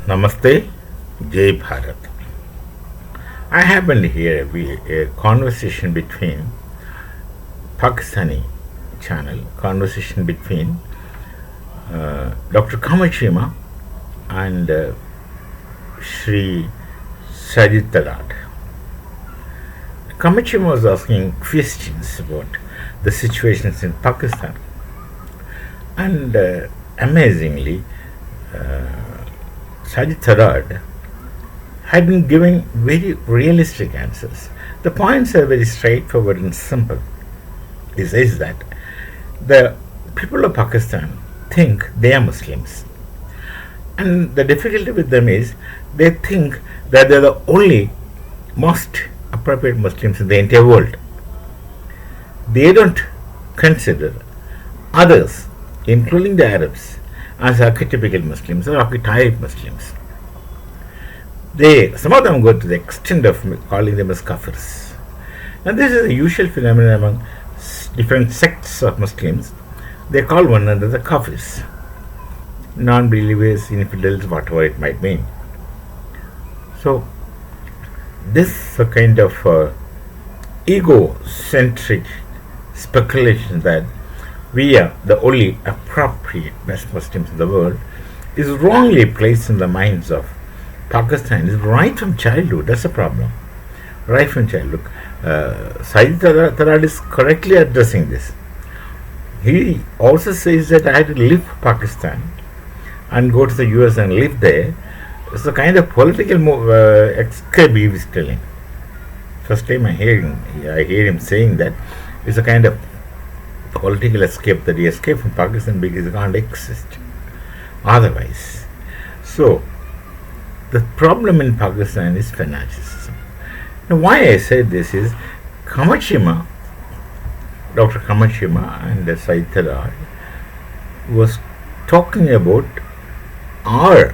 Namaste, Jai Bharat. I happened to hear a conversation between Pakistani channel, conversation between Dr. Kamachima and Sri Sajid Talat. Kamachima was asking questions about the situations in Pakistan, and amazingly, Sajid Talat had been giving very realistic answers. The points are very straightforward and simple. He says that the people of Pakistan think they are Muslims, and the difficulty with them is they think that they are the only most appropriate Muslims in the entire world. They don't consider others, including the Arabs, as archetypical Muslims or archetype Muslims. Some of them go to the extent of calling them as kafirs. And this is a usual phenomenon among different sects of Muslims. They call one another kafirs, non-believers, infidels, whatever it might mean. So, this kind of ego-centric speculation that we are the only appropriate best Muslims in the world is wrongly placed in the minds of Pakistanis right from childhood. That's a problem. Right from childhood. Sajid Talat is correctly addressing this. He also says that I had to leave Pakistan and go to the US and live there. It's the kind of political escape he was telling. First time I hear him saying that it's a kind of political escape, that he escaped from Pakistan because it can't exist otherwise. So, the problem in Pakistan is fanaticism. Now, why I said this is Kamachima, Dr. Kamachima and Sajid Talat was talking about our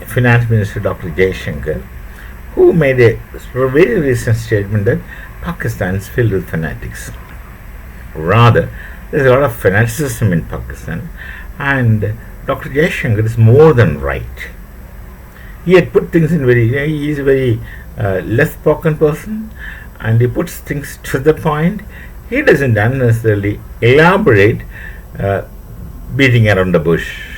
Finance Minister Dr. Jaishankar, who made a very recent statement that Pakistan is filled with fanatics. Rather, there's a lot of fanaticism in Pakistan, and Dr. Jaishankar is more than right. He had put things in he is a very less spoken person, and he puts things to the point. He doesn't unnecessarily elaborate, beating around the bush.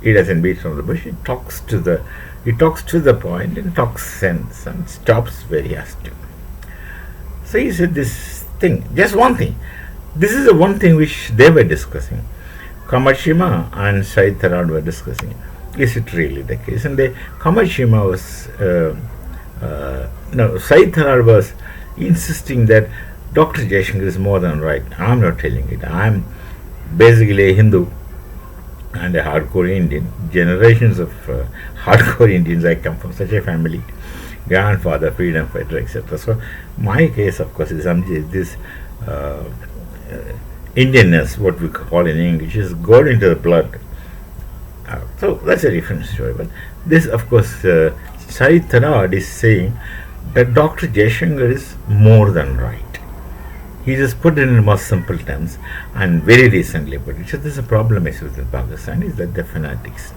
He doesn't beat around the bush. He talks to the point and talks sense and stops where he has to. So he said this thing, just one thing. This is the one thing which they were discussing. Kamachima and Sajid Talat were discussing. Is it really the case? And Kamachima was, Sajid Talat was insisting that Dr. Jaishankar is more than right. I'm not telling it. I'm basically a Hindu and a hardcore Indian. Generations of hardcore Indians. I come from such a family. Grandfather, freedom fighter, etc. So my case, of course, is this Indianness, what we call in English, is got into the blood. So that's a different story. But this, of course, Sajid Talat is saying that Dr. Jaishankar is more than right. He just put it in more simple terms, and very recently put it. So there's a problem with Pakistan is that they're fanatics.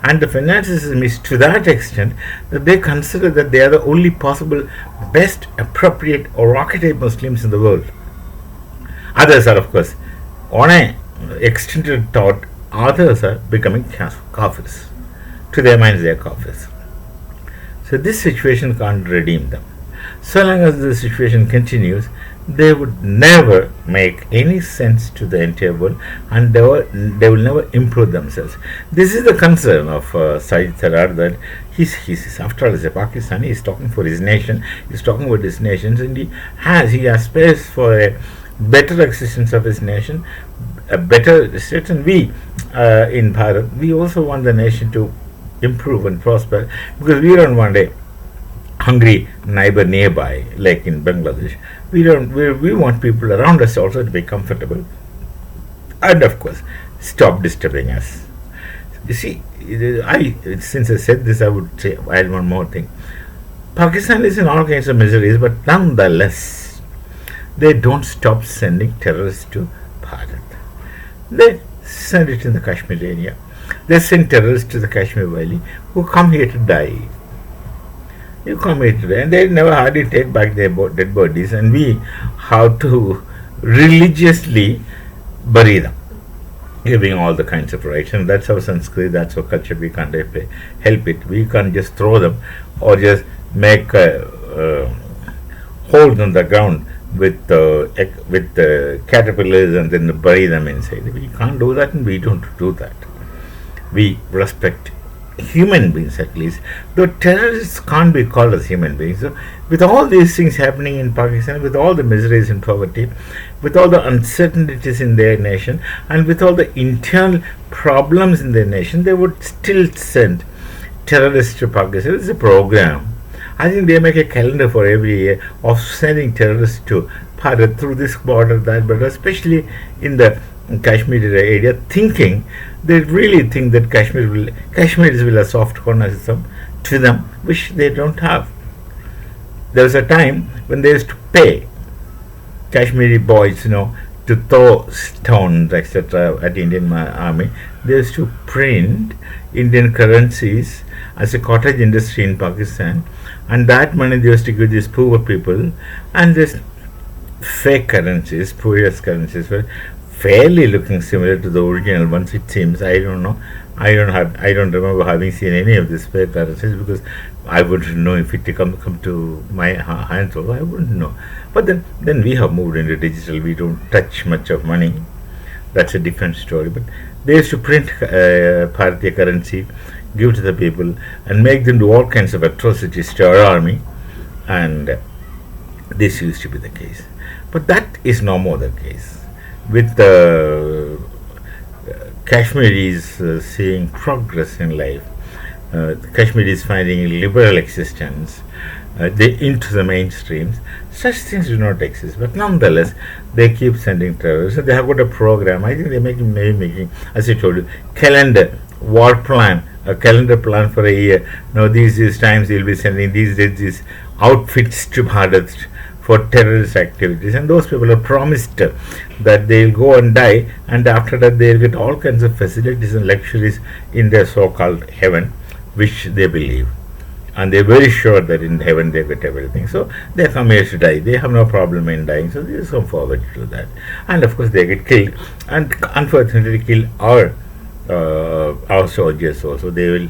And the fanaticism is to that extent that they consider that they are the only possible best, appropriate, or archetype Muslims in the world. Others are, of course, on an extended thought, others are becoming kafirs. To their minds, they are kafirs. So this situation can't redeem them. So long as the situation continues, they would never make any sense to the entire world, and they will never improve themselves. This is the concern of Sajid Talat, that he's after all, as a Pakistani, he's talking for his nation, he's talking about his nation, and he aspires for a better existence of his nation, a better state. And we in Bharat, we also want the nation to improve and prosper, because we don't want a hungry neighbor nearby like in Bangladesh. We want people around us also to be comfortable, and of course stop disturbing us. You see, since I said this, I would say add one more thing. Pakistan is in all kinds of miseries, but nonetheless they don't stop sending terrorists to Bharat. They send it in the Kashmir area. They send terrorists to the Kashmir Valley who come here to die. You come here today, and they never hardly take back their dead bodies, and we have to religiously bury them, giving all the kinds of rights. And that's our Sanskrit, that's our culture. We can't help it. We can't just throw them or just make a hole in the ground with caterpillars and then bury them inside. We can't do that, and we don't do that. We respect human beings, at least, though terrorists can't be called as human beings. So with all these things happening in Pakistan, with all the miseries and poverty, with all the uncertainties in their nation, and with all the internal problems in their nation, they would still send terrorists to Pakistan. It's a program. I think they make a calendar for every year of sending terrorists to Bharat through this border, that, but especially in the Kashmir area, thinking they really think that Kashmiris will have soft cornerism to them, which they don't have. There was a time when they used to pay Kashmiri boys, to throw stones, etc. at Indian army. They used to print Indian currencies as a cottage industry in Pakistan, and that money they used to give these poor people, and this fake currencies, spurious currencies, were fairly looking similar to the original ones. It seems. I don't know. I don't remember having seen any of these fake currencies, because I wouldn't know if it come to my hands. Also, I wouldn't know. But then we have moved into digital. We don't touch much of money. That's a different story. But they used to print Bharatiya currency, give to the people, and make them do all kinds of atrocities to our army. And this used to be the case. But that is no more the case. With the Kashmiris seeing progress in life, the Kashmiris finding liberal existence, they into the mainstreams, such things do not exist. But nonetheless, they keep sending terrorists. So they have got a program. I think they're making, as I told you, war plan, a calendar plan for a year. Now these times they'll be sending these outfits to Bharat for terrorist activities, and those people are promised that they'll go and die, and after that they'll get all kinds of facilities and luxuries in their so-called heaven, which they believe, and they're very sure that in heaven they get everything. So they come here to die. They have no problem in dying, so they just come forward to that. And of course they get killed, and unfortunately kill our soldiers also. They will,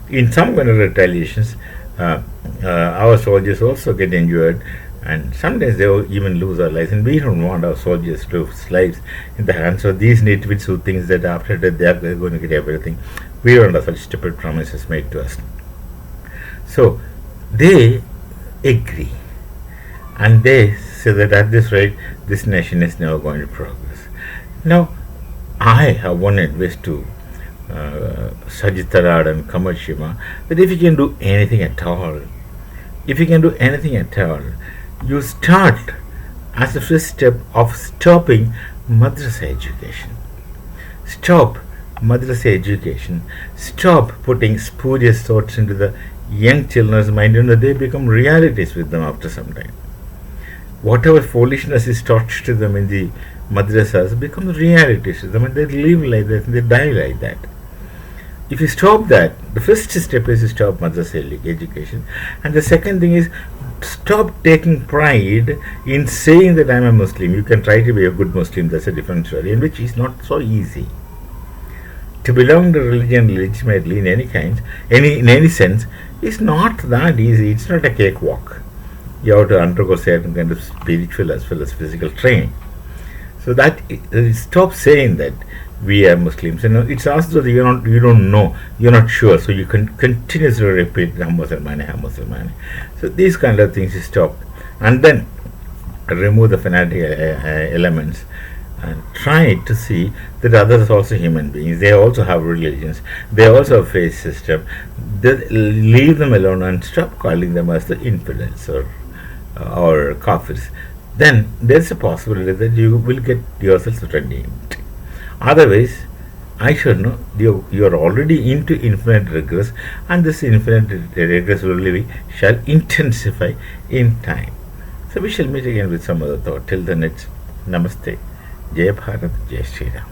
in some kind of retaliations, our soldiers also get injured, and sometimes they will even lose our lives, and we don't want our soldiers to lose lives in the hands of these nitwits who thinks that after that they are going to get everything. We don't have such stupid promises made to us. So they agree, and they say that at this rate this nation is never going to progress. Now I have one advice to Sajid Tarad and Kamal Shima, that if you can do anything at all, you start as the first step of stopping madrasa education. Stop madrasa education. Stop putting spurious thoughts into the young children's mind, and they become realities with them after some time. Whatever foolishness is taught to them in the madrasas becomes realities to them, and they live like that and they die like that. If you stop that, the first step is to stop madrasa education, and the second thing is stop taking pride in saying that I am a Muslim. You can try to be a good Muslim, that's a different story, in which is not so easy. To belong to religion legitimately in any sense is not that easy. It's not a cakewalk. You have to undergo certain kind of spiritual as well as physical training. So that stop saying that we are Muslims. It's also that you don't know, you're not sure, so you can continuously repeat Ham Musalmani. So these kind of things you stop, and then remove the fanatic elements, and try to see that others are also human beings. They also have religions. They also have faith system. Leave them alone and stop calling them as the infidels or kafirs. Then there's a possibility that you will get yourself redeemed. Otherwise, I should know you are already into infinite regress, and this infinite regress shall intensify in time. So we shall meet again with some other thought. Till then, it's Namaste. Jai Bharat, Jai Shri Ram.